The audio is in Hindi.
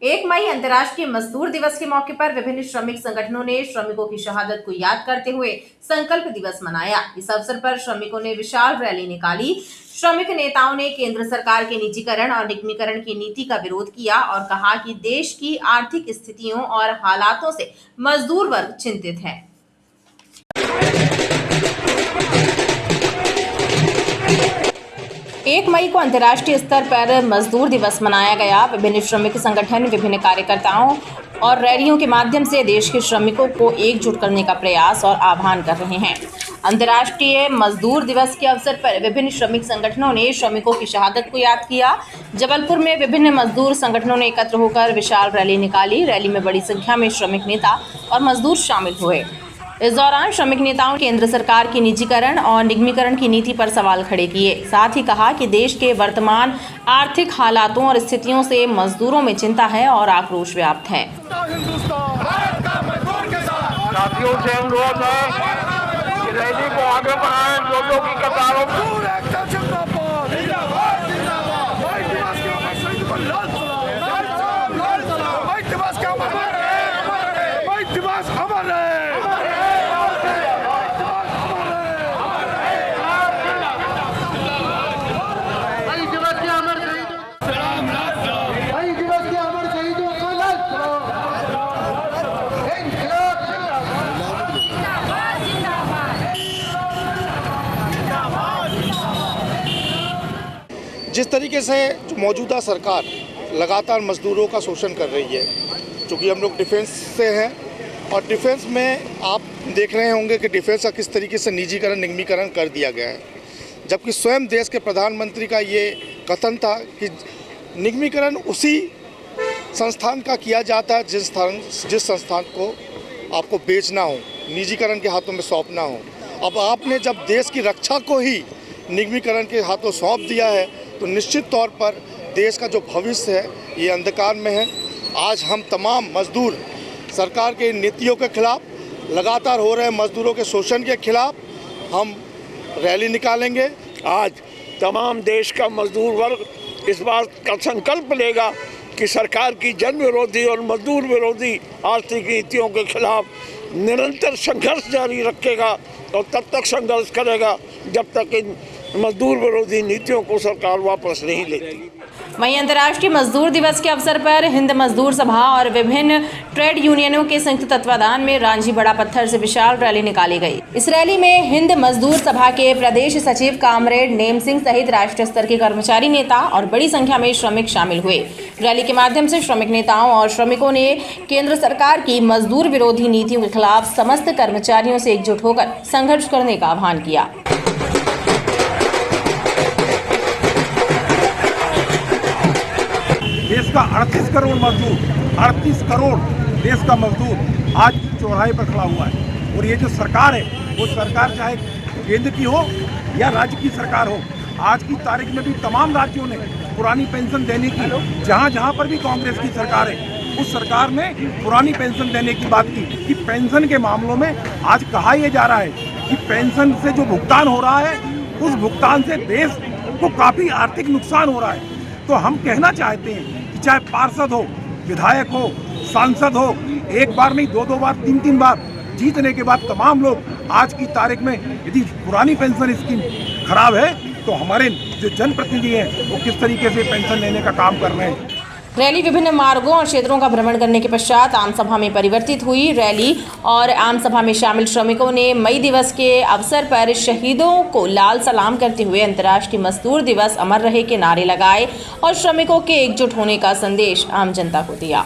1 मई अंतर्राष्ट्रीय मजदूर दिवस के मौके पर विभिन्न श्रमिक संगठनों ने श्रमिकों की शहादत को याद करते हुए संकल्प दिवस मनाया। इस अवसर पर श्रमिकों ने विशाल रैली निकाली। श्रमिक नेताओं ने केंद्र सरकार के निजीकरण और निगमीकरण की नीति का विरोध किया और कहा कि देश की आर्थिक स्थितियों और हालातों से मजदूर वर्ग चिंतित है। 1 मई को अंतर्राष्ट्रीय स्तर पर मजदूर दिवस मनाया गया। विभिन्न श्रमिक संगठन विभिन्न कार्यकर्ताओं और रैलियों के माध्यम से देश के श्रमिकों को एकजुट करने का प्रयास और आह्वान कर रहे हैं। अंतर्राष्ट्रीय मजदूर दिवस के अवसर पर विभिन्न श्रमिक संगठनों ने श्रमिकों की शहादत को याद किया। जबलपुर में विभिन्न मजदूर संगठनों ने एकत्र होकर विशाल रैली निकाली। रैली में बड़ी संख्या में श्रमिक नेता और मजदूर शामिल हुए। इस दौरान श्रमिक नेताओं ने केंद्र सरकार की निजीकरण और निगमीकरण की नीति पर सवाल खड़े किए। साथ ही कहा कि देश के वर्तमान आर्थिक हालातों और स्थितियों से मजदूरों में चिंता है और आक्रोश व्याप्त है। साथियों से अनुरोध है कि रैली को आगे बढ़ाएं, लोगों की कतारों जिस तरीके से मौजूदा सरकार लगातार मजदूरों का शोषण कर रही है, क्योंकि हम लोग डिफेंस से हैं और डिफेंस में आप देख रहे होंगे कि डिफेंस का किस तरीके से निजीकरण निगमीकरण कर दिया गया है, जबकि स्वयं देश के प्रधानमंत्री का ये कथन था कि निगमीकरण उसी संस्थान का किया जाता है जिस संस्थान को आपको बेचना हो, निजीकरण के हाथों में सौंपना हो। अब आपने जब देश की रक्षा को ही निगमीकरण के हाथों सौंप दिया है तो निश्चित तौर पर देश का जो भविष्य है ये अंधकार में है। आज हम तमाम मजदूर सरकार के नीतियों के खिलाफ, लगातार हो रहे मजदूरों के शोषण के खिलाफ हम रैली निकालेंगे। आज तमाम देश का मजदूर वर्ग इस बात का संकल्प लेगा कि सरकार की जन विरोधी और मजदूर विरोधी आर्थिक नीतियों के खिलाफ निरंतर संघर्ष जारी रखेगा और तब तक संघर्ष करेगा जब तक इन मजदूर विरोधी नीतियों को सरकार वापस नहीं लेती। वहीं अंतर्राष्ट्रीय मजदूर दिवस के अवसर पर हिंद मजदूर सभा और विभिन्न ट्रेड यूनियनों के संयुक्त तत्वाधान में रांझी बड़ा पत्थर से विशाल रैली निकाली गई। इस रैली में हिंद मजदूर सभा के प्रदेश सचिव कामरेड नेम सिंह सहित राष्ट्रीय स्तर के कर्मचारी नेता और बड़ी संख्या में श्रमिक शामिल हुए। रैली के माध्यम से श्रमिक नेताओं और श्रमिकों ने केंद्र सरकार की मजदूर विरोधी नीतियों के खिलाफ समस्त कर्मचारियों से एकजुट होकर संघर्ष करने का आह्वान किया। देश का 38 करोड़ मजदूर, 38 करोड़ देश का मजदूर आज चौराहे पर खड़ा हुआ है। और ये जो सरकार है वो सरकार चाहे केंद्र की हो या राज्य की सरकार हो, आज की तारीख में भी तमाम राज्यों ने पुरानी पेंशन देने की, जहाँ पर भी कांग्रेस की सरकार है उस सरकार ने पुरानी पेंशन देने की बात की कि पेंशन के मामलों में आज कहा यह जा रहा है कि पेंशन से जो भुगतान हो रहा है उस भुगतान से देश को काफ़ी आर्थिक नुकसान हो रहा है। तो हम कहना चाहते हैं कि चाहे पार्षद हो, विधायक हो, सांसद हो, एक बार नहीं दो बार, तीन बार जीतने के बाद तमाम लोग आज की तारीख में यदि पुरानी पेंशन स्कीम खराब है तो हमारे जो जनप्रतिनिधि हैं वो किस तरीके से पेंशन लेने का काम कर रहे हैं। रैली विभिन्न मार्गों और क्षेत्रों का भ्रमण करने के पश्चात आम सभा में परिवर्तित हुई। रैली और आम सभा में शामिल श्रमिकों ने मई दिवस के अवसर पर शहीदों को लाल सलाम करते हुए अंतर्राष्ट्रीय मजदूर दिवस अमर रहे के नारे लगाए और श्रमिकों के एकजुट होने का संदेश आम जनता को दिया।